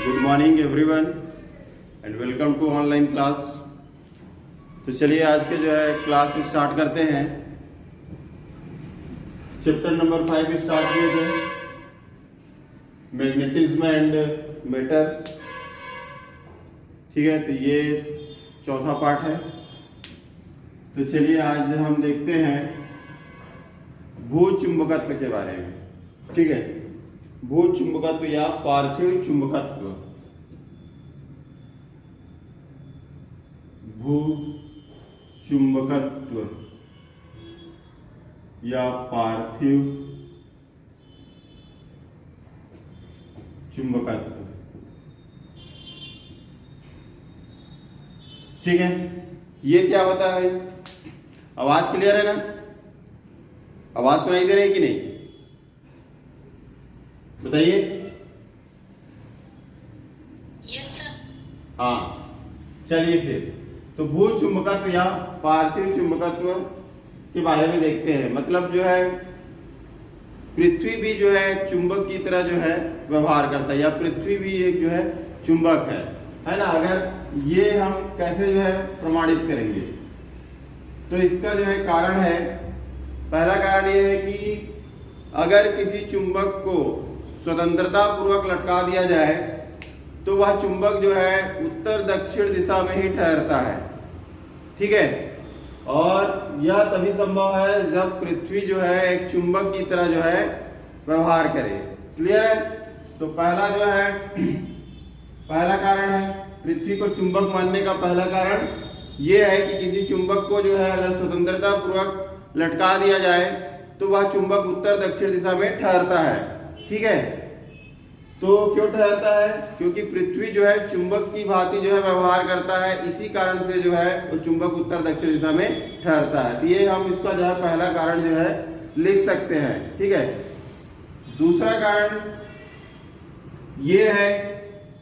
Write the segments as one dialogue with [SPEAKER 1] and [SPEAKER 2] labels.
[SPEAKER 1] Good morning everyone and welcome to online class. तो चलिए आज के जो है क्लास स्टार्ट करते हैं। चैप्टर नंबर 5 स्टार्ट किए थे, मैग्नेटिज्म एंड मैटर। ठीक है, तो ये चौथा पार्ट है। तो चलिए आज हम देखते हैं भूचुंबकत्व के बारे में। ठीक है, भूचुंबकत्व या पार्थिव चुंबकत्व। भूचुंबकत्व या पार्थिव चुंबकत्व। ठीक है, ये क्या होता है? आवाज क्लियर है ना? आवाज सुनाई दे रही है कि नहीं? बताइए।
[SPEAKER 2] Yes sir.
[SPEAKER 1] हाँ, चलिए फिर तो भूचुंबकत्व या पार्थिव चुंबकत्व के बारे में देखते हैं। मतलब जो है पृथ्वी भी जो है चुंबक की तरह जो है व्यवहार करता है, या पृथ्वी भी एक जो है चुंबक है ना। अगर ये हम कैसे जो है प्रमाणित करेंगे, तो इसका जो है कारण है, पहला कारण ये है कि अगर किसी चुंबक को स्वतंत्रता पूर्वक लटका दिया जाए तो वह चुंबक जो है उत्तर दक्षिण दिशा में ही ठहरता है। ठीक है, और यह तभी संभव है जब पृथ्वी जो है एक चुंबक की तरह जो है व्यवहार करे। क्लियर है? तो पहला जो है पहला कारण है पृथ्वी को चुंबक मानने का। पहला कारण यह है कि किसी चुंबक को जो है अगर स्वतंत्रता पूर्वक लटका दिया जाए तो वह चुंबक उत्तर दक्षिण दिशा में ठहरता है। ठीक है, तो क्यों ठहरता है? क्योंकि पृथ्वी जो है चुंबक की भांति जो है व्यवहार करता है, इसी कारण से जो है वो चुंबक उत्तर दक्षिण दिशा में ठहरता है। तो ये हम इसका जो है पहला कारण जो है लिख सकते हैं। ठीक है, दूसरा कारण ये है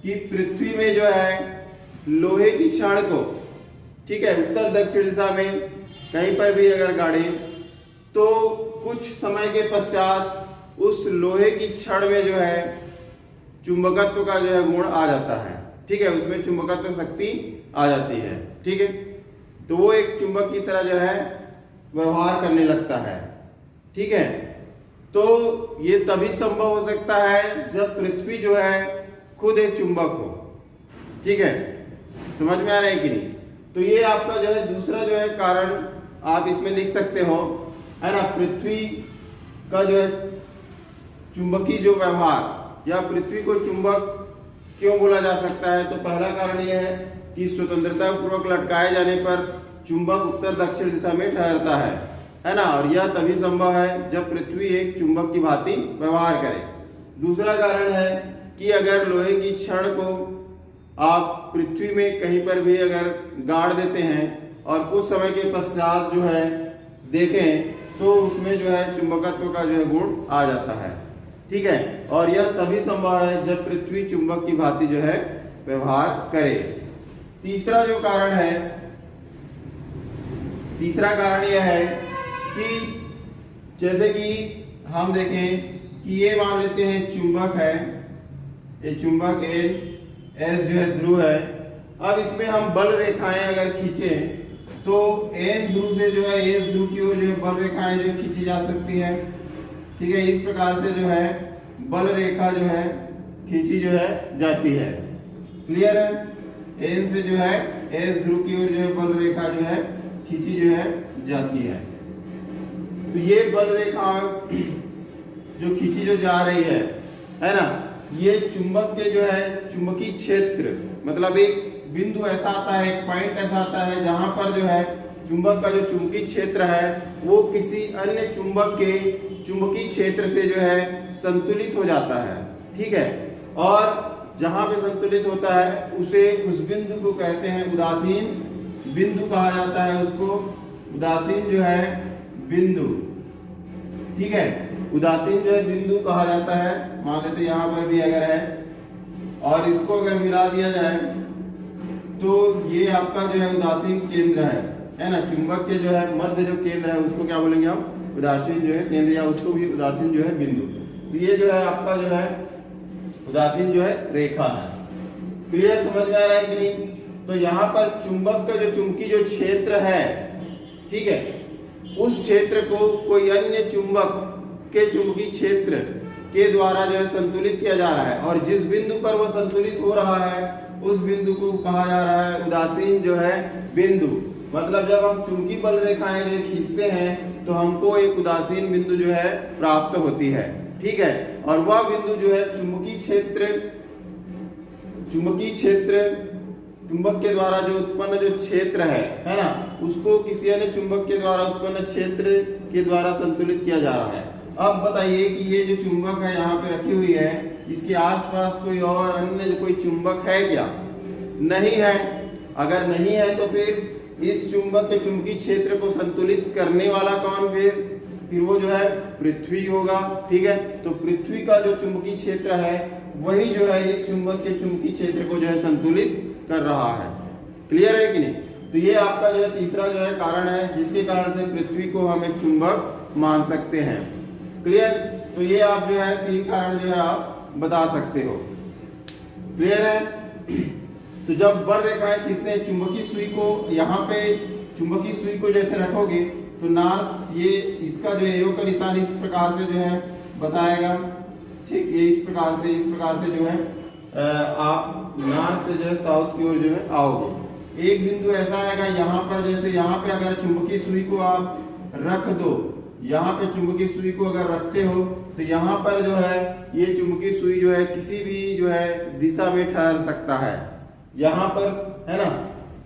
[SPEAKER 1] कि पृथ्वी में जो है लोहे की छड़ को, ठीक है, उत्तर दक्षिण दिशा में कहीं पर भी अगर गाड़े तो कुछ समय के पश्चात उस लोहे की छड़ में जो है चुंबकत्व का जो है गुण आ जाता है। ठीक है, उसमें चुंबकत्व शक्ति आ जाती है। ठीक है, तो वो एक चुंबक की तरह जो है व्यवहार करने लगता है। ठीक है, तो ये तभी संभव हो सकता है जब पृथ्वी जो है खुद एक चुंबक हो। ठीक है, समझ में आ रहा है कि नहीं? तो ये आपका जो है दूसरा जो है कारण आप इसमें लिख सकते हो, है ना। पृथ्वी का जो है चुंबकीय जो व्यवहार, या पृथ्वी को चुंबक क्यों बोला जा सकता है? तो पहला कारण यह है कि स्वतंत्रता पूर्वक लटकाए जाने पर चुंबक उत्तर दक्षिण दिशा में ठहरता है ना। और यह तभी संभव है जब पृथ्वी एक चुंबक की भांति व्यवहार करे। दूसरा कारण है कि अगर लोहे की छड़ को आप पृथ्वी में कहीं पर भी अगर गाड़ देते हैं और कुछ समय के पश्चात जो है देखें तो उसमें जो है चुंबकत्व का जो है गुण आ जाता है। ठीक है, और यह तभी संभव है जब पृथ्वी चुंबक की भांति जो है व्यवहार करे। तीसरा जो कारण है, तीसरा कारण यह है कि जैसे कि हम देखें कि ये मान लेते हैं चुंबक है, ये चुंबक एस जो है ध्रुव है। अब इसमें हम बल रेखाएं अगर खींचें तो एन ध्रुव से जो है एस ध्रुव की ओर जो है बल रेखाएं जो खींची जा सकती है। ठीक है, इस प्रकार से जो है बल रेखा जो है खींची जो है जाती है। क्लियर है? एन से जो है एस ध्रुव की ओर जो है बल रेखा जो है खींची जो है जाती है। तो ये बल रेखा जो खींची जो जा रही है ना, ये चुंबक के जो है चुंबकीय क्षेत्र, मतलब एक बिंदु ऐसा आता है, एक पॉइंट ऐसा आता है जहां पर जो है चुंबक का जो चुंबकीय क्षेत्र है वो किसी अन्य चुंबक के चुंबकीय क्षेत्र से जो है संतुलित हो जाता है। ठीक है, और जहां पे संतुलित होता है उसे उस बिंदु को कहते हैं उदासीन बिंदु कहा जाता है। उसको उदासीन जो है बिंदु, ठीक है, उदासीन जो है बिंदु कहा जाता है। मान लेते यहाँ पर भी अगर है और इसको अगर मिला दिया जाए तो ये आपका जो है उदासीन केंद्र है ना। चुंबक के जो है मध्य जो केंद्र है उसको क्या बोलेंगे हम? उदासीन जो है केंद्र, या उसको भी उदासीन जो है बिंदु। तो ये जो है आपका जो है उदासीन जो है रेखा है। क्लियर, समझ में आ रहा है कि नहीं? तो यहाँ पर चुंबक का जो चुंबकीय जो क्षेत्र है, ठीक है, उस क्षेत्र को कोई अन्य चुंबक के चुंबकीय क्षेत्र के द्वारा जो है संतुलित किया जा रहा है, और जिस बिंदु पर वो संतुलित हो रहा है उस बिंदु को कहा जा रहा है उदासीन जो है बिंदु। मतलब जब हम चुंबकीय बल रेखाएं जो खींचते हैं तो हमको एक उदासीन बिंदु जो है प्राप्त होती है, ठीक है। और वह बिंदु जो है चुंबकीय क्षेत्र चुंबक के द्वारा जो उत्पन्न जो क्षेत्र है ना, उसको किसी अन्य चुंबक के द्वारा उत्पन्न क्षेत्र के द्वारा संतुलित किया जा रहा है। अब बताइए कि ये जो चुंबक है यहाँ पे रखी हुई है, इसके आसपास कोई और अन्य कोई चुंबक है क्या? नहीं है। अगर नहीं है तो फिर इस चुंबक के चुंबकीय क्षेत्र को संतुलित करने वाला कौन? फिर वो जो है पृथ्वी होगा, ठीक है। तो पृथ्वी का जो चुंबकीय क्षेत्र है वही जो है इस चुंबक के चुंबकीय क्षेत्र को जो है संतुलित कर रहा है। क्लियर है कि नहीं? तो ये आपका जो है तीसरा जो है कारण है जिसके कारण से पृथ्वी को हम एक चुंबक मान सकते हैं। क्लियर? तो ये आप जो है 3 कारण जो है आप बता सकते हो। क्लियर है? तो जब बल रेखाएं खींचते हैं चुंबकीय सुई को, यहाँ पे चुंबकीय सुई को जैसे रखोगे तो नार्थ, ये इसका जो एरो का निशान इस प्रकार से जो है बताएगा, ठीक। ये इस प्रकार से जो है आप नॉर्थ से जो है साउथ की ओर जो है आओगे। एक बिंदु ऐसा आएगा यहाँ पर, जैसे यहाँ पे अगर चुंबकीय सुई को आप रख दो, यहाँ पे चुंबकीय सुई को अगर रखते हो तो यहाँ पर जो है ये चुंबकीय सुई जो है किसी भी जो है दिशा में ठहर सकता है। यहाँ पर है ना,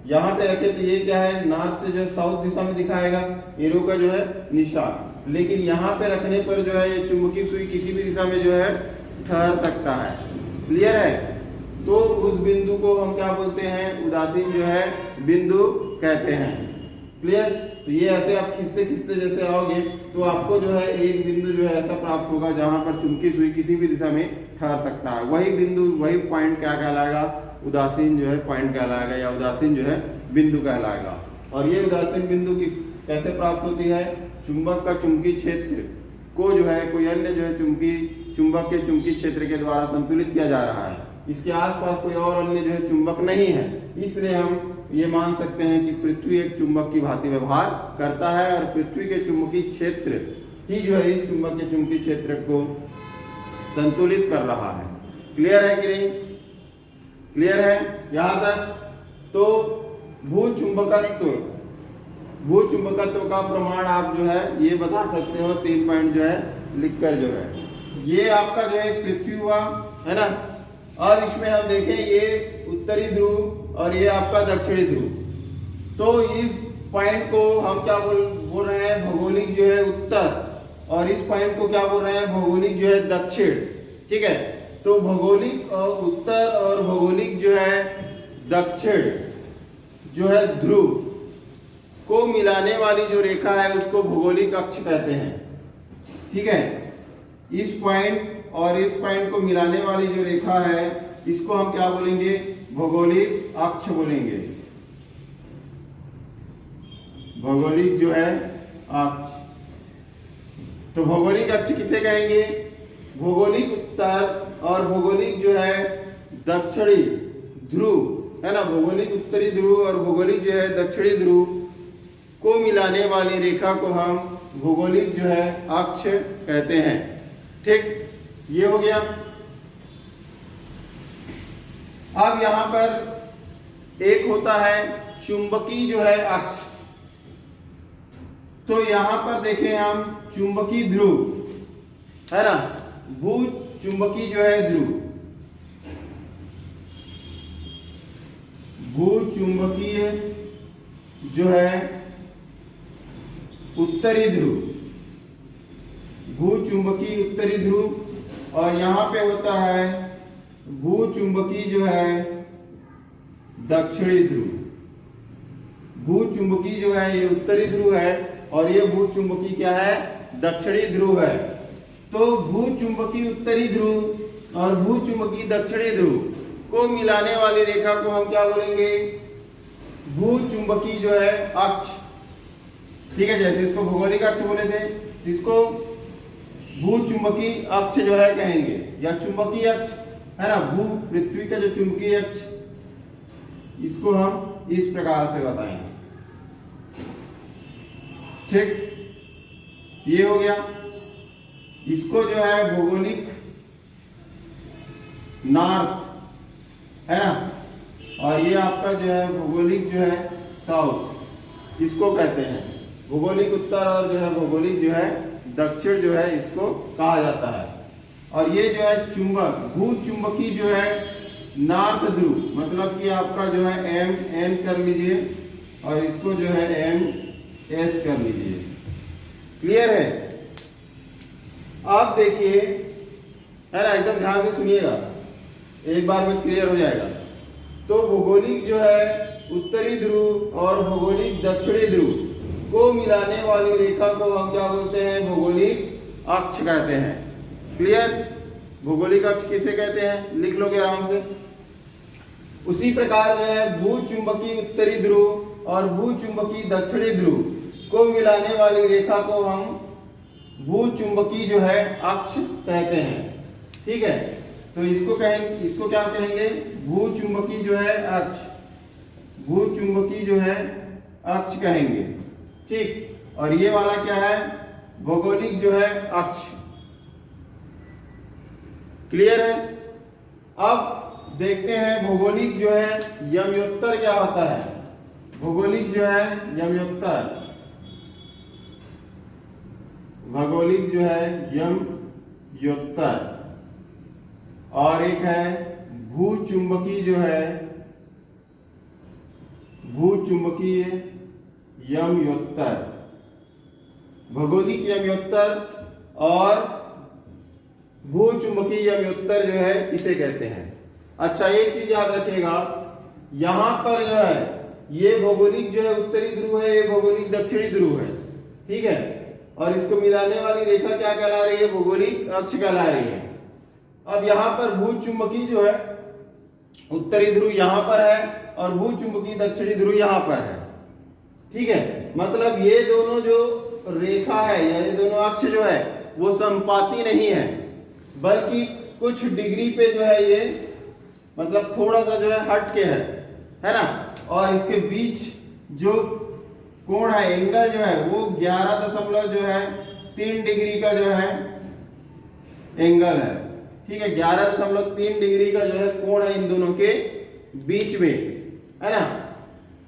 [SPEAKER 1] यहाँ पे रखे तो ये क्या है, नॉर्थ से जो है साउथ दिशा में दिखाएगा एरो का जो है निशान, लेकिन यहाँ पे रखने पर जो है ये चुंबकीय सुई किसी भी दिशा में जो है ठहर सकता है। क्लियर है? तो उस बिंदु को हम क्या बोलते हैं? उदासीन जो है बिंदु कहते हैं। क्लियर? तो ये ऐसे आप खींचते खींचते जैसे आओगे तो आपको जो है एक बिंदु जो है ऐसा प्राप्त होगा जहां पर चुंबकीय सुई किसी भी दिशा में ठहर सकता है। वही बिंदु, वही पॉइंट क्या कहलाएगा? उदासीन जो है पॉइंट कहलाएगा या उदासीन जो है बिंदु कहलाएगा। और ये उदासीन बिंदु की कैसे प्राप्त होती है? चुंबक का चुंबकीय क्षेत्र को जो है कोई अन्य जो है चुंबक के चुंबकीय क्षेत्र के द्वारा संतुलित किया जा रहा है। इसके आसपास कोई और अन्य जो है चुंबक नहीं है, इसलिए हम ये मान सकते हैं कि पृथ्वी एक चुंबक की भांति व्यवहार करता है और पृथ्वी के चुंबकीय क्षेत्र ही जो है इस चुंबक के चुंबकीय क्षेत्र को संतुलित कर रहा है। क्लियर है कि नहीं? क्लियर है यहाँ तक? तो भूचुंबकत्व का प्रमाण आप जो है ये बता सकते हो 3 पॉइंट जो है लिखकर जो है। ये आपका जो है पृथ्वी हुआ, है ना। और इसमें हम देखें ये उत्तरी ध्रुव और ये आपका दक्षिणी ध्रुव। तो इस पॉइंट को हम क्या बोल रहे हैं? भौगोलिक जो है उत्तर, और इस पॉइंट को क्या बोल रहे हैं? भौगोलिक जो है दक्षिण, ठीक है। तो भौगोलिक और उत्तर और भौगोलिक जो है दक्षिण जो है ध्रुव को मिलाने वाली जो रेखा है उसको भौगोलिक अक्ष कहते हैं, ठीक है। इस पॉइंट और इस पॉइंट को मिलाने वाली जो रेखा है इसको हम क्या बोलेंगे? भौगोलिक अक्ष बोलेंगे। भौगोलिक जो है अक्ष। तो भौगोलिक अक्ष किसे कहेंगे? भौगोलिक उत्तर और भौगोलिक जो है दक्षिणी ध्रुव, है ना। भौगोलिक उत्तरी ध्रुव और भौगोलिक जो है दक्षिणी ध्रुव को मिलाने वाली रेखा को हम भौगोलिक जो है अक्ष कहते हैं, ठीक। ये हो गया। अब यहां पर एक होता है चुंबकीय जो है अक्ष। तो यहां पर देखें हम चुंबकीय ध्रुव, है ना, भू चुंबकीय जो है ध्रुव, भू चुंबकीय जो है उत्तरी ध्रुव, भू चुंबकीय उत्तरी ध्रुव, और यहां पे होता है भू चुंबकीय जो है दक्षिणी ध्रुव। भू चुंबकीय जो है ये उत्तरी ध्रुव है और ये भू चुंबकीय क्या है? दक्षिणी ध्रुव है। तो भू चुंबकीय उत्तरी ध्रुव और भू चुंबकीय दक्षिणी ध्रुव को मिलाने वाली रेखा को हम क्या बोलेंगे? भू चुंबकीय जो है अक्ष, ठीक है। जैसे इसको भौगोलिक अक्ष बोले थे, इसको भू चुंबकीय अक्ष जो है कहेंगे या चुंबकीय अक्ष है ना, भू पृथ्वी का जो चुंबकीय अक्ष, इसको हम इस प्रकार से बताएंगे। ठीक, ये हो गया। इसको जो है भौगोलिक नॉर्थ, है ना, और ये आपका जो है भौगोलिक जो है साउथ, इसको कहते हैं। भौगोलिक उत्तर और जो है भौगोलिक जो है दक्षिण जो है इसको कहा जाता है। और ये जो है चुंबक, भू चुंबकी जो है नॉर्थ ध्रुव, मतलब कि आपका जो है एम एन कर लीजिए और इसको जो है एम एस कर लीजिए। क्लियर है? आप देखिए, है ना, एकदम ध्यान से सुनिएगा, एक बार में क्लियर हो जाएगा। तो भौगोलिक जो है उत्तरी ध्रुव और भौगोलिक दक्षिणी ध्रुव को मिलाने वाली रेखा को हम क्या बोलते हैं? भौगोलिक अक्ष कहते हैं। क्लियर? भौगोलिक अक्ष किसे कहते हैं? लिख लोगे आराम से। उसी प्रकार जो है भू चुंबकीय उत्तरी ध्रुव और भू चुंबकीय दक्षिणी ध्रुव को मिलाने वाली रेखा को हम भू चुंबकीय जो है अक्ष कहते हैं। ठीक है, तो इसको कहेंगे, इसको क्या कहेंगे? भू चुंबकीय जो है अक्ष, भू चुंबकीय जो है अक्ष कहेंगे। ठीक, और ये वाला क्या है? भौगोलिक जो है अक्ष। क्लियर है? अब देखते हैं भौगोलिक जो है यमयोत्तर क्या होता है। भौगोलिक जो है यमयोत्तर, भौगोलिक जो है यमयोत्तर, और एक है भू चुंबकीय जो है भू चुंबकीय यमयोत्तर, भौगोलिक यमयोत्तर और भू चुंबकीय यमयोत्तर जो है इसे कहते हैं। अच्छा, एक चीज याद रखिएगा, यहां पर जो है ये भौगोलिक जो है उत्तरी ध्रुव है, ये भौगोलिक दक्षिणी ध्रुव है। ठीक है, और इसको मिलाने वाली रेखा क्या कहला रही है? भौगोलिक अक्ष कहला रही है। अब यहाँ पर भू चुंबकीय जो है उत्तरी ध्रुव यहाँ पर है और भू चुंबकीय दक्षिणी ध्रुव यहाँ पर है। ठीक है, मतलब ये दोनों जो रेखा है या ये दोनों अक्ष जो है वो संपाती नहीं है, बल्कि कुछ डिग्री पे जो है ये मतलब थोड़ा सा जो है हट के है ना, और इसके बीच जो कोण है, एंगल जो है वो 11.3 डिग्री का जो है एंगल है। ठीक है, 11.3 डिग्री का जो है कोण है इन दोनों के बीच में, है ना।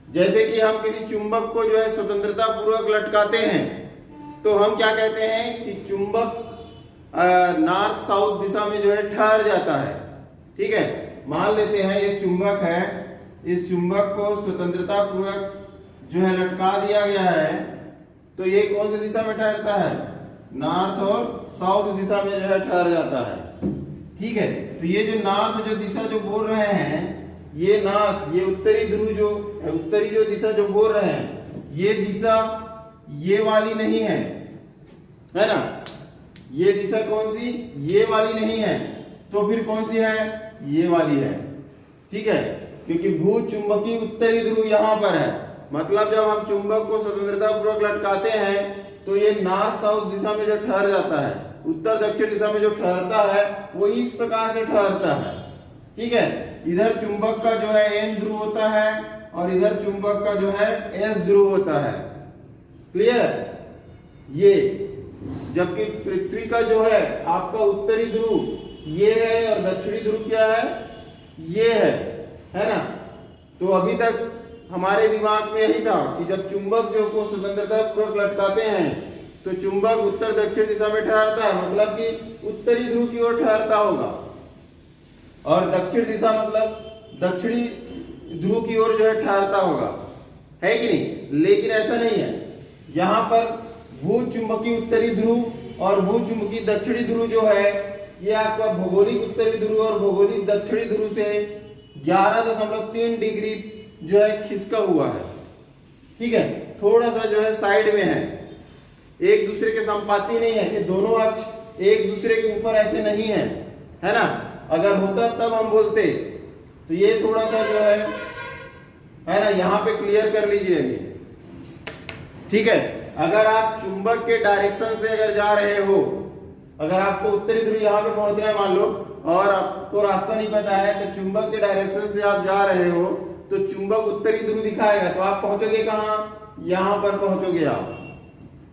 [SPEAKER 1] जैसे कि हम किसी चुंबक को जो है स्वतंत्रता पूर्वक लटकाते हैं तो हम क्या कहते हैं कि चुंबक नॉर्थ साउथ दिशा में जो है ठहर जाता है। ठीक है, मान लेते हैं ये चुंबक है, इस चुंबक को स्वतंत्रता पूर्वक जो है लटका दिया गया है, तो ये कौन सी दिशा में ठहरता है? नॉर्थ और साउथ दिशा में जो है ठहर जाता है। ठीक है, तो ये जो नॉर्थ जो दिशा जो बोल रहे हैं, ये नॉर्थ, ये उत्तरी ध्रुव जो उत्तरी जो दिशा जो बोल रहे हैं, ये दिशा ये वाली नहीं है ना। ये दिशा कौन सी? ये वाली नहीं है, तो फिर कौन सी है? ये वाली है। ठीक है, क्योंकि भू चुंबकीय उत्तरी ध्रुव यहाँ पर है, मतलब जब हम चुंबक को स्वतंत्रता पूर्वक लटकाते हैं तो ये नॉर्थ साउथ दिशा में जो ठहर जाता है, उत्तर दक्षिण दिशा में जो ठहरता है वो इस प्रकार से ठहरता है। ठीक है, इधर चुंबक का जो है एन ध्रुव होता है और इधर चुंबक का जो है एस ध्रुव होता है। क्लियर? ये जबकि पृथ्वी का जो है आपका उत्तरी ध्रुव ये है और दक्षिणी ध्रुव क्या है? ये है ना। तो अभी तक हमारे दिमाग में यही था कि जब चुंबक जो को स्वतंत्रता पूर्वक लटकाते हैं तो चुंबक उत्तर दक्षिण दिशा में ठहरता है, मतलब कि उत्तरी ध्रुव की ओर ठहरता होगा, और दक्षिण दिशा मतलब दक्षिणी ध्रुव की ओर जो है ठहरता होगा, है कि नहीं? लेकिन ऐसा नहीं है। यहाँ पर भू चुंबकीय उत्तरी ध्रुव और भू चुंबकीय दक्षिणी ध्रुव जो है ये आपका भौगोलिक उत्तरी ध्रुव और भौगोलिक दक्षिणी ध्रुव से 11.3 डिग्री जो है खिसका हुआ है। ठीक है, थोड़ा सा जो है साइड में है, एक दूसरे के संपाती नहीं है कि दोनों अक्ष एक दूसरे के ऊपर ऐसे नहीं है ना। अगर होता तब हम बोलते, तो ये थोड़ा सा जो है ना, यहाँ पे क्लियर कर लीजिए अभी। ठीक है, अगर आप चुंबक के डायरेक्शन से अगर जा रहे हो अगर आपको उत्तरी ध्रुव यहाँ पे पहुंचना है मान लो, और आपको रास्ता नहीं पता है, तो चुंबक के डायरेक्शन से आप जा रहे हो तो चुंबक उत्तरी ध्रुव दिखाएगा, तो आप पहुंचोगे कहाँ, यहाँ पर पहुंचोगे आप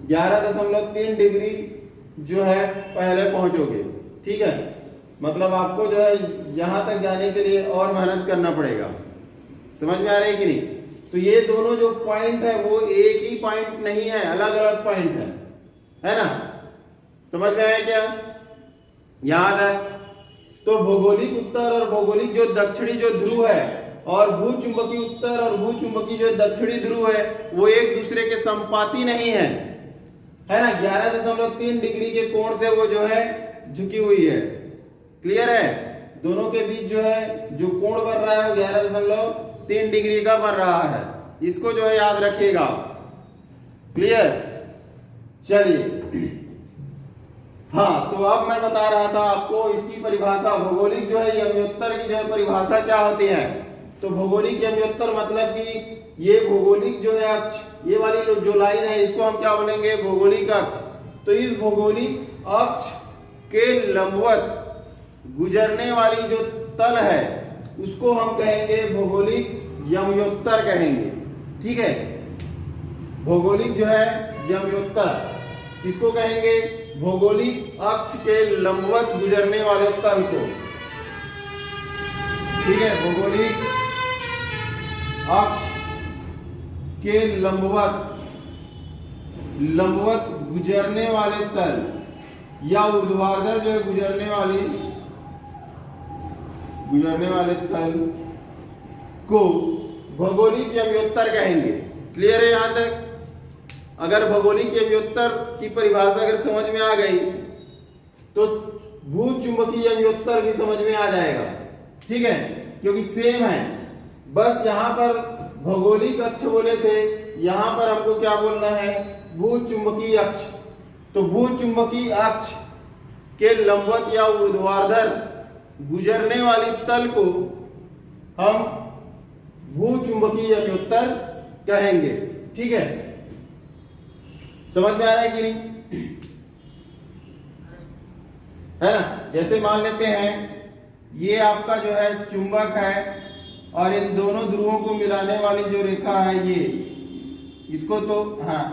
[SPEAKER 1] 11.3 डिग्री जो है पहले पहुंचोगे। ठीक है, मतलब आपको जो है यहाँ तक जाने के लिए और मेहनत करना पड़ेगा। समझ में आ रही है कि नहीं? तो ये दोनों जो पॉइंट है वो एक ही पॉइंट नहीं है, अलग अलग पॉइंट है ना? समझ में आया क्या? याद है? तो भौगोलिक उत्तर और भौगोलिक जो दक्षिणी जो ध्रुव है, और भूचुंबकीय उत्तर और भूचुंबकीय जो दक्षिणी ध्रुव है, वो एक दूसरे के संपाती नहीं है ना? 11.3 डिग्री के कोण से वो जो है झुकी हुई है। क्लियर है? दोनों के बीच जो है जो कोण बन रहा है वो 11.3 डिग्री का बन रहा है। इसको जो है याद रखिएगा। क्लियर? चलिए, हाँ, तो अब मैं बता रहा था आपको इसकी परिभाषा, भौगोलिक जो है यमयोत्तर की जो है परिभाषा क्या होती है। तो भौगोलिक यमयोत्तर मतलब कि ये भौगोलिक जो है अक्ष, ये वाली जो लाइन है इसको हम क्या बोलेंगे, भौगोलिक अक्ष। तो इस भौगोलिक अक्ष के लंबवत गुजरने वाली जो तल है उसको हम कहेंगे भौगोलिक यमयोत्तर कहेंगे। ठीक है, भौगोलिक जो है यमयोत्तर किसको कहेंगे, भौगोलिक अक्ष के लंबवत गुजरने वाले तल को। ठीक है, भौगोलिक अक्ष के लंबवत गुजरने वाले तल या ऊर्ध्वाधर जो है गुजरने वाले तल को भौगोलिक यमयोत्तर कहेंगे। क्लियर है यहां तक? अगर भौगोलिक यमयोत्तर की परिभाषा अगर समझ में आ गई तो भूचुंबकीय यमयोत्तर भी समझ में आ जाएगा। ठीक है, क्योंकि सेम है, बस यहां पर भौगोलिक अक्ष बोले थे, यहां पर हमको क्या बोलना है, भूचुंबकीय अक्ष। तो भूचुंबकीय अक्ष के लंबवत या ऊर्ध्वाधर गुजरने वाली तल को हम भूचुंबकीय यमयोत्तर कहेंगे। ठीक है, समझ में आ रहा है कि नहीं? है ना? जैसे मान लेते हैं ये आपका जो है चुंबक है, और इन दोनों ध्रुवों को मिलाने वाली जो रेखा है ये, इसको तो हाँ,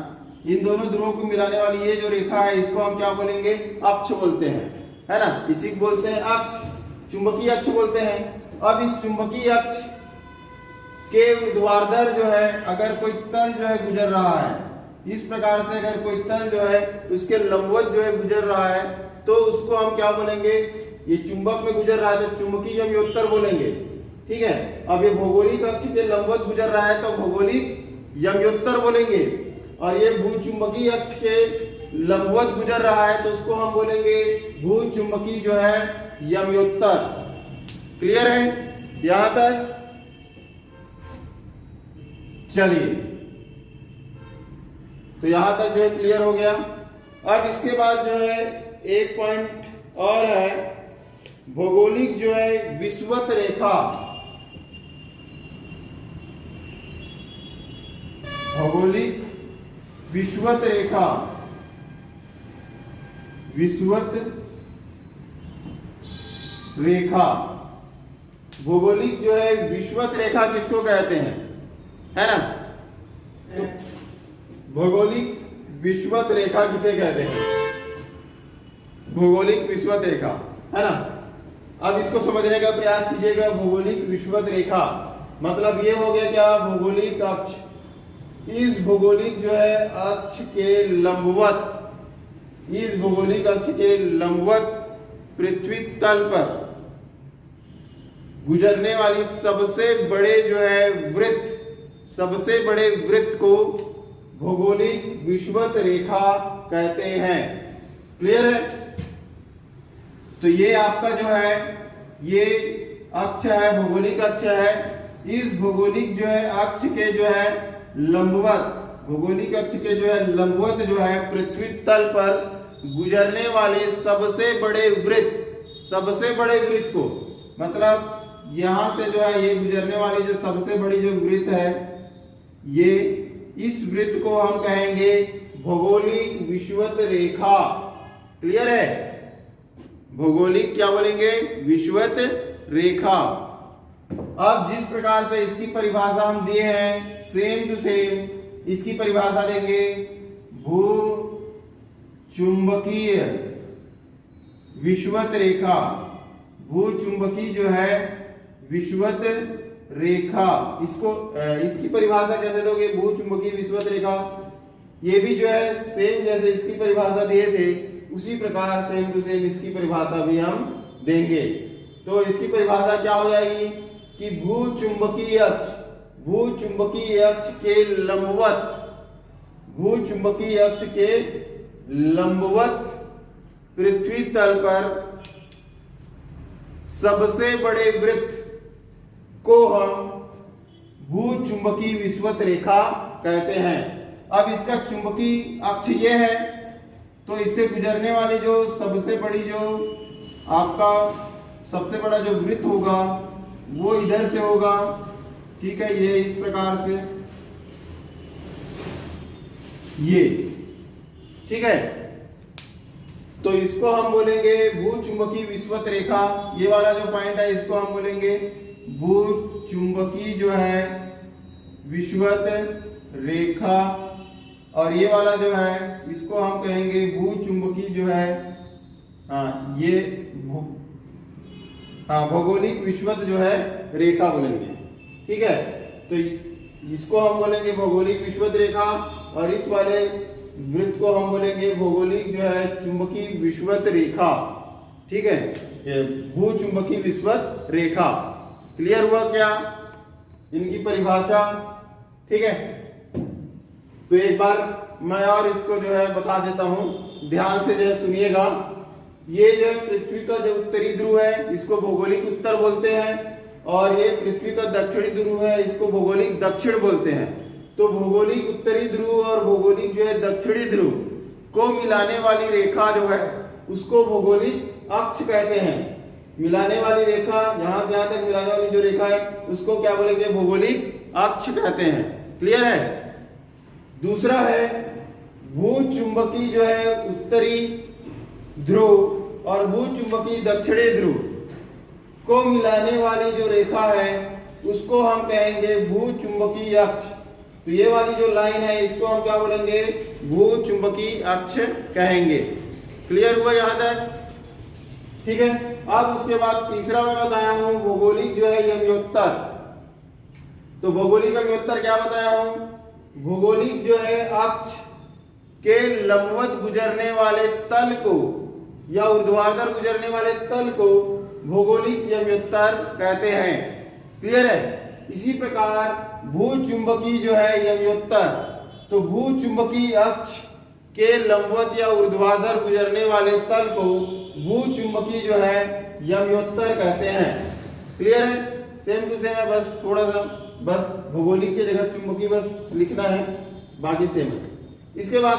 [SPEAKER 1] इन दोनों ध्रुवों को मिलाने वाली ये जो रेखा है इसको हम क्या बोलेंगे, अक्ष बोलते हैं। है ना? इसी को बोलते हैं अक्ष, चुंबकीय अक्ष बोलते हैं। अब इस चुंबकीय अक्ष के ऊर्ध्वाधर जो है अगर कोई तल जो है गुजर रहा है, इस प्रकार से अगर कोई तल जो है उसके लंबवत जो है गुजर रहा है, तो उसको हम क्या बोलेंगे, ये चुंबक में गुजर रहा है तो चुंबकीय यमयोत्तर बोलेंगे। ठीक है, अब ये भौगोलिक अक्ष के लंबवत गुजर रहा है तो भौगोलिक यमयोत्तर बोलेंगे, और ये भूचुंबकीय अक्ष के लंबवत गुजर रहा है तो उसको हम बोलेंगे भूचुंबकीय जो है यमयोत्तर। क्लियर है यहां तक? चलिए, तो यहां तक जो है क्लियर हो गया। अब इसके बाद जो है एक पॉइंट और है, भौगोलिक जो है विषुवत रेखा। भौगोलिक विषुवत रेखा, विषुवत रेखा, भौगोलिक जो है विषुवत रेखा किसको कहते हैं, है ना? तो भौगोलिक विषुवत रेखा किसे कहते हैं, भौगोलिक विषुवत रेखा, है ना? अब इसको समझने का प्रयास कीजिएगा। भौगोलिक विषुवत रेखा मतलब ये हो गया क्या, भौगोलिक अक्ष, इस भौगोलिक जो है अक्ष के लंबवत, इस भौगोलिक अक्ष के लंबवत पृथ्वी तल पर गुजरने वाली सबसे बड़े जो है वृत्त, सबसे बड़े वृत्त को भौगोलिक विषुवत रेखा कहते हैं। क्लियर है? तो ये आपका जो है ये अक्ष है, भौगोलिक अक्ष है। इस भौगोलिक जो है अक्ष के जो है लंबवत, भौगोलिक अक्ष के जो है लंबवत जो है पृथ्वी तल पर गुजरने वाले सबसे बड़े वृत्त, सबसे बड़े वृत्त को, मतलब यहां से जो है ये गुजरने वाली जो सबसे बड़ी जो वृत्त है, ये इस वृत्त को हम कहेंगे भौगोलिक विषुवत रेखा। क्लियर है? भौगोलिक क्या बोलेंगे, विषुवत रेखा। अब जिस प्रकार से इसकी परिभाषा हम दिए हैं सेम टू सेम इसकी परिभाषा देंगे, भू चुंबकीय विषुवत रेखा। भू चुंबकीय जो है विषुवत रेखा, इसको इसकी परिभाषा कैसे दोगे, भू चुंबकीय विषुवत रेखा। ये भी जो है सेम जैसे इसकी परिभाषा दिए थे उसी प्रकार सेम टू सेम इसकी परिभाषा भी हम देंगे। तो इसकी परिभाषा क्या हो जाएगी कि भू चुंबकीय अक्ष, भू चुंबकीय अक्ष के लंबवत, भू चुंबकीय अक्ष के लंबवत पृथ्वी तल पर सबसे बड़े वृत्त को हम भू चुंबकीय विषुवत रेखा कहते हैं। अब इसका चुंबकीय अक्ष ये है, तो इससे गुजरने वाली जो सबसे बड़ी जो आपका सबसे बड़ा जो वृत्त होगा वो इधर से होगा, ठीक है, ये इस प्रकार से, ये ठीक है। तो इसको हम बोलेंगे भू चुंबकीय विषुवत रेखा। ये वाला जो पॉइंट है इसको हम बोलेंगे भू चुंबकीय जो है विषुवत रेखा, और ये वाला जो है इसको हम कहेंगे भू चुंबकीय जो है ये भौगोलिक विषुवत जो है रेखा बोलेंगे, ठीक है। तो इसको हम बोलेंगे भौगोलिक विषुवत रेखा और इस वाले वृत्त को हम बोलेंगे भौगोलिक जो है चुंबकीय विषुवत रेखा, ठीक है, भू चुंबकीय विषुवत रेखा। क्लियर हुआ क्या इनकी परिभाषा, ठीक है। तो एक बार मैं और इसको जो है बता देता हूं, ध्यान से जो है सुनिएगा। ये जो पृथ्वी का जो उत्तरी ध्रुव है इसको भौगोलिक उत्तर बोलते हैं, और ये पृथ्वी का दक्षिणी ध्रुव है इसको भौगोलिक दक्षिण बोलते हैं। तो भौगोलिक उत्तरी ध्रुव और भौगोलिक जो है दक्षिणी ध्रुव को मिलाने वाली रेखा जो है उसको भौगोलिक अक्ष कहते हैं। मिलाने वाली रेखा, यहां से यहां तक मिलाने वाली जो रेखा है उसको क्या बोलेंगे, भौगोलिक अक्ष कहते हैं। क्लियर है। दूसरा है भू चुंबकीय जो है उत्तरी ध्रुव और भू चुंबकीय दक्षिणी ध्रुव को मिलाने वाली जो रेखा है उसको हम कहेंगे भू चुंबकीय अक्ष। तो ये वाली जो लाइन है इसको हम क्या बोलेंगे, भू चुंबकीय अक्ष कहेंगे। क्लियर हुआ यहां तक, ठीक है। अब उसके बाद तीसरा मैं बताया हूं भौगोलिक जो है यमयोत्तर। तो भौगोलिक यमयोत्तर क्या बताया हूं, भौगोलिक जो है अक्ष के लंबवत गुजरने वाले तल को या ऊर्ध्वाधर गुजरने वाले तल को भौगोलिक यमयोत्तर कहते हैं। क्लियर है। इसी प्रकार भू चुंबकीय जो है यमयोत्तर, तो भू चुंबकीय अक्ष के लंबवत या ऊर्ध्वाधर गुजरने वाले तल को भू चुंबकीय जो है यमयोत्तर कहते हैं। क्लियर है। सेम टू सेम है, बस थोड़ा सा बस भौगोलिक की जगह चुंबकीय बस लिखना है, बाकी सेम है। इसके बाद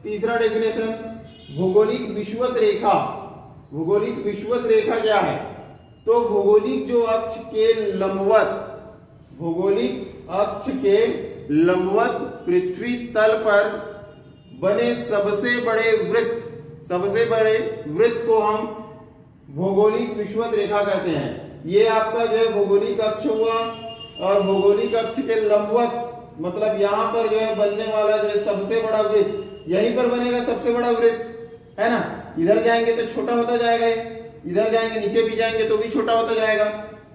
[SPEAKER 1] तीसरा डेफिनेशन भौगोलिक विषुवत रेखा। भौगोलिक विषुवत रेखा क्या है, तो भौगोलिक जो अक्ष के लंबवत, भौगोलिक अक्ष के लंबवत पृथ्वी तल पर बने सबसे बड़े वृत्त, सबसे बड़े वृत्त को हम भौगोलिक विषुवत रेखा कहते हैं। ये आपका जो है भौगोलिक अक्ष हुआ, और भौगोलिक अक्ष के लंबवत मतलब यहाँ पर जो है बनने वाला जो है सबसे बड़ा वृत्त, यहीं पर बनेगा सबसे बड़ा वृत्त, है ना। इधर जाएंगे तो छोटा होता जाएगा, इधर जाएंगे नीचे भी जाएंगे तो भी छोटा होता जाएगा।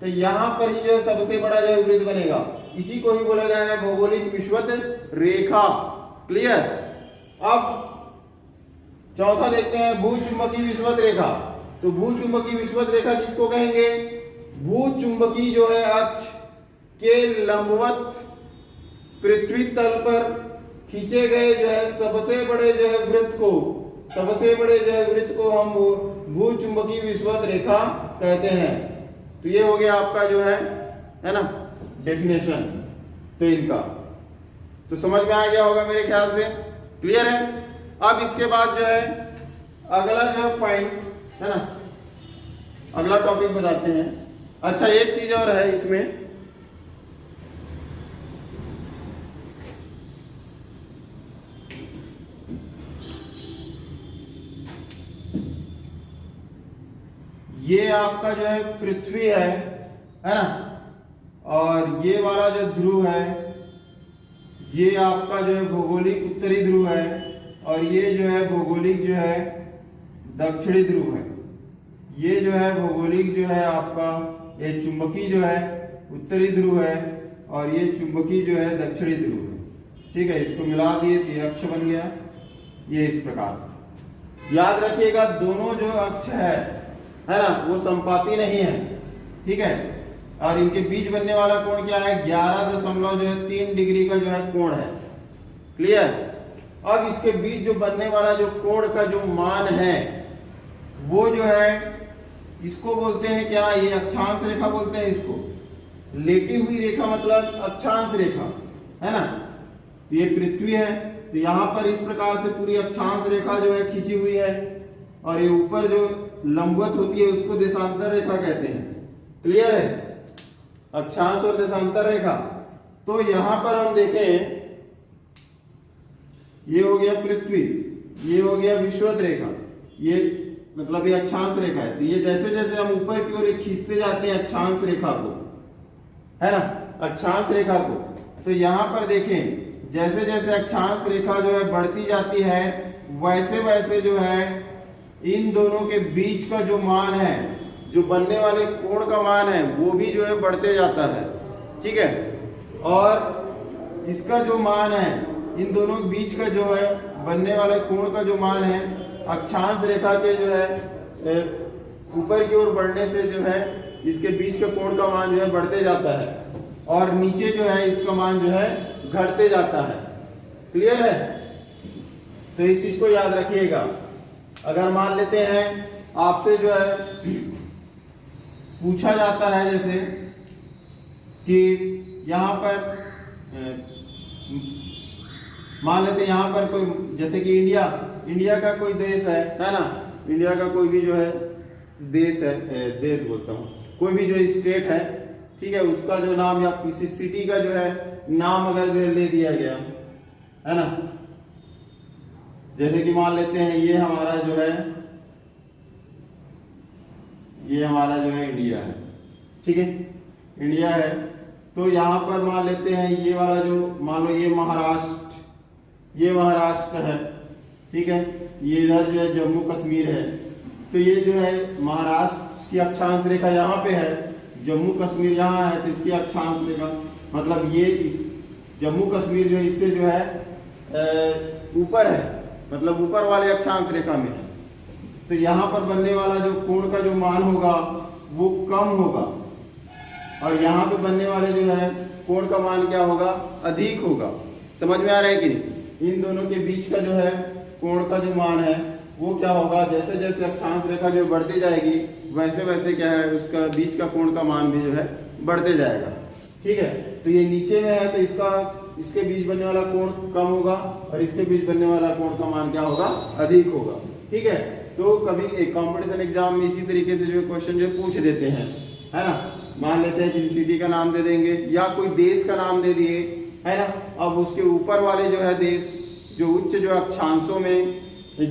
[SPEAKER 1] तो यहाँ पर ही जो है सबसे बड़ा जो है वृत्त बनेगा, इसी को ही बोला जा रहा है भौगोलिक विषुवत रेखा। क्लियर। अब चौथा देखते हैं भू चुंबकीय विषुवत रेखा। तो भू चुंबकीय विषुवत रेखा किसको कहेंगे, भू चुंबकीय जो है अक्ष के लंबवत पृथ्वी तल पर खींचे गए जो है सबसे बड़े जो है वृत्त को, सबसे बड़े जो है वृत्त को हम भू चुंबकीय विषुवत रेखा कहते हैं। तो ये हो गया आपका जो है ना डेफिनेशन। तो इनका तो समझ में आ गया होगा मेरे ख्याल से। क्लियर है। अब इसके बाद जो है अगला जो पॉइंट है ना, अगला टॉपिक बताते हैं। अच्छा एक चीज और है इसमें, ये आपका जो है पृथ्वी है ना, और ये वाला जो ध्रुव है ये आपका जो है भौगोलिक उत्तरी ध्रुव है, और ये जो है भौगोलिक जो है दक्षिणी ध्रुव है। ये जो है भौगोलिक जो है आपका, ये चुंबकीय जो है उत्तरी ध्रुव है, और ये चुंबकीय जो है दक्षिणी ध्रुव है। ठीक है, इसको मिला दिए तो ये अक्ष बन गया, ये इस प्रकार से। याद रखिएगा दोनों जो अक्ष है ना, वो संपाती नहीं है। ठीक है, और इनके बीच बनने वाला कोण क्या है, 11.3 डिग्री का जो है कोण है। क्लियर। अब इसके बीच जो बनने वाला जो कोण का जो मान है वो जो है, इसको बोलते हैं क्या, ये अक्षांश रेखा बोलते हैं इसको। लेटी हुई रेखा मतलब अक्षांश रेखा है ना। तो ये पृथ्वी है, तो यहां पर इस प्रकार से पूरी अक्षांश रेखा जो है खींची हुई है, और ये ऊपर जो लंबवत होती है उसको देशांतर रेखा कहते हैं। क्लियर है, अक्षांश और देशांतर रेखा। तो यहां पर हम देखें, ये हो गया पृथ्वी, ये हो गया विषुवत रेखा, ये मतलब ये अक्षांश रेखा है। तो ये जैसे जैसे हम ऊपर की ओर खींचते जाते हैं अक्षांश रेखा को, है ना, अक्षांश रेखा को, तो यहां पर देखें जैसे जैसे अक्षांश रेखा जो है बढ़ती जाती है, वैसे वैसे जो है इन दोनों के बीच का जो मान है, जो बनने वाले कोण का मान है, वो भी जो है बढ़ते जाता है। ठीक है, और इसका जो मान है, इन दोनों के बीच का जो है बनने वाले कोण का जो मान है, अक्षांश रेखा के जो है ऊपर की ओर बढ़ने से जो है इसके बीच का कोण का मान जो है बढ़ते जाता है, और नीचे जो है इसका मान जो है घटते जाता है। क्लियर है, तो इस चीज को याद रखिएगा। अगर मान लेते हैं आपसे जो है पूछा जाता है जैसे कि यहां पर मान लेते हैं यहां पर कोई, जैसे कि इंडिया का कोई देश है ना, इंडिया का कोई भी जो है देश है, देश बोलता हूँ, कोई भी जो स्टेट है, ठीक है, उसका जो नाम या किसी सिटी का जो है नाम अगर जो है ले दिया गया है ना, जैसे कि मान लेते हैं ये हमारा जो है, ये हमारा जो है इंडिया है। ठीक है, इंडिया है, तो यहां पर मान लेते हैं ये वाला जो, मान लो ये महाराष्ट्र है। ठीक है, ये इधर जो है जम्मू कश्मीर है, तो ये जो है महाराष्ट्र की अक्षांश रेखा यहाँ पे है, जम्मू कश्मीर यहाँ है, तो इसकी अक्षांश रेखा मतलब ये इस जम्मू कश्मीर जो इससे जो है ऊपर है, मतलब ऊपर वाले अक्षांश रेखा में है। तो यहाँ पर बनने वाला जो कोण का जो मान होगा वो कम होगा, और यहाँ पे बनने वाले जो है कोण का मान क्या होगा, अधिक होगा। समझ में आ रहा है कि नहीं। इन दोनों के बीच का जो है कोण का जो मान है वो क्या होगा, जैसे जैसे अक्षांश रेखा जो बढ़ती जाएगी वैसे वैसे क्या है उसका बीच का कोण का मान भी जो है बढ़ते जाएगा। ठीक है, तो ये नीचे में है तो इसके बीच बनने वाला कोण कम होगा, और इसके बीच बनने वाला कोण का मान क्या होगा, अधिक होगा। ठीक है, तो कभी एक कंपटीशन एग्जाम में इसी तरीके से जो क्वेश्चन जो पूछ देते हैं, है ना। मान लेते हैं किसी सिटी का नाम दे देंगे या कोई देश का नाम दे दिए, है ना। अब उसके ऊपर वाले जो है देश, जो उच्च जो अक्षांशों में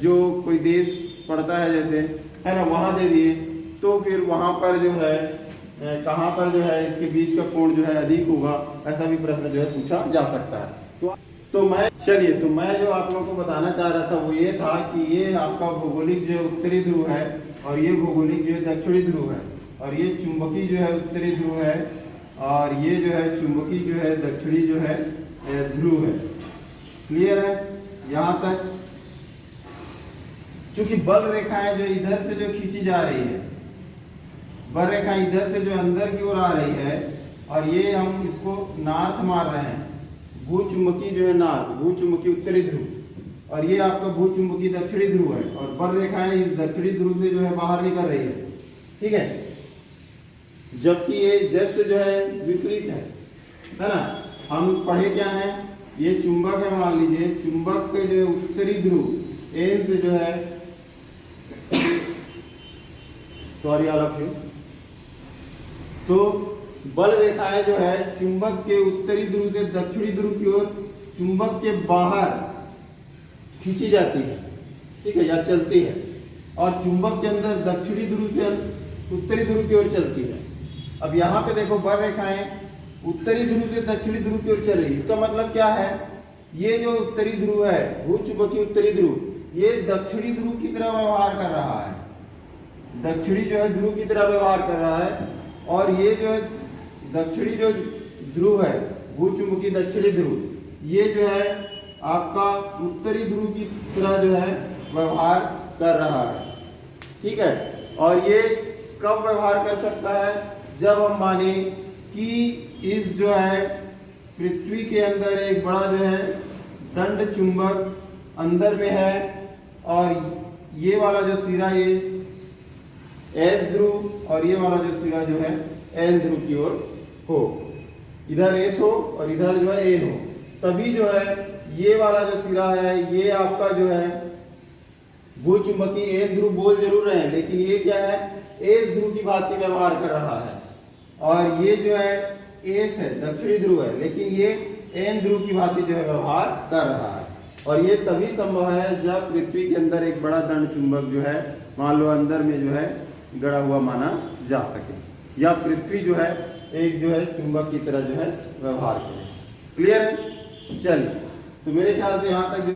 [SPEAKER 1] जो कोई देश पड़ता है जैसे, है ना, वहां दे दिए, तो फिर वहां पर जो है कहां पर जो है इसके बीच का कोण जो है अधिक होगा, ऐसा भी प्रश्न जो है पूछा जा सकता है। तो मैं जो आप लोगों को बताना चाह रहा था वो ये था कि ये आपका भौगोलिक जो उत्तरी ध्रुव है, और ये भौगोलिक जो दक्षिणी ध्रुव है, और ये चुंबकीय जो है उत्तरी ध्रुव है, और ये जो है चुंबकीय जो है दक्षिणी जो है ध्रुव है। क्लियर है यहां तक। चूंकि बल रेखाएं जो इधर से जो खींची जा रही है, बल रेखाएं इधर से जो अंदर की ओर आ रही है, और ये हम इसको नॉर्थ मार रहे हैं, भूचुंबकीय जो है नॉर्थ, भूचुंबकीय उत्तरी ध्रुव, और ये आपका भूचुंबकीय दक्षिणी ध्रुव है, और बल रेखाएं इस दक्षिणी ध्रुव से जो है बाहर निकल रही है। ठीक है, जबकि ये जस्ट जो है विपरीत है ना। हम पढ़े क्या है, ये चुंबक है, मान लीजिए चुंबक के जो उत्तरी ध्रुव एन से जो है, सॉरी ऑल ऑफ यू, तो बल रेखाएं जो है चुंबक के उत्तरी ध्रुव से दक्षिणी ध्रुव की ओर चुंबक के बाहर खींची जाती है। ठीक है, या चलती है, और चुंबक के अंदर दक्षिणी ध्रुव से उत्तरी ध्रुव की ओर चलती है। अब यहाँ पे देखो बर रेखाएं उत्तरी ध्रुव से दक्षिणी ध्रुव की ओर चल रही। इसका मतलब क्या है, ये जो उत्तरी ध्रुव है भूचुंबकीय उत्तरी ध्रुव ये दक्षिणी ध्रुव की तरह व्यवहार कर रहा है, दक्षिणी जो है ध्रुव की तरह व्यवहार कर रहा है। और ये जो है दक्षिणी जो ध्रुव है भूचुंबकीय दक्षिणी ध्रुव ये जो है आपका उत्तरी ध्रुव की तरह जो है व्यवहार कर रहा है। ठीक है, और ये कब व्यवहार कर सकता है, जब हम माने कि इस जो है पृथ्वी के अंदर एक बड़ा जो है दंड चुंबक अंदर में है और ये वाला जो सिरा ये एस ध्रुव और ये वाला जो सिरा जो है एन ध्रुव की ओर हो, इधर एस हो और इधर जो है एन हो, तभी जो है ये वाला जो सिरा है ये आपका जो है भूचुंबकीय एन ध्रुव बोल जरूर रहे हैं लेकिन ये क्या है एस ध्रुव की भांति व्यवहार कर रहा है। और ये जो है एस है दक्षिणी ध्रुव है लेकिन ये एन ध्रुव की भांति जो है व्यवहार कर रहा है। और ये तभी संभव है जब पृथ्वी के अंदर एक बड़ा दंड चुंबक जो है मान लो अंदर में जो है गड़ा हुआ माना जा सके, या पृथ्वी जो है एक जो है चुंबक की तरह जो है व्यवहार करे। क्लियर है? चलिए, तो मेरे ख्याल से यहाँ तक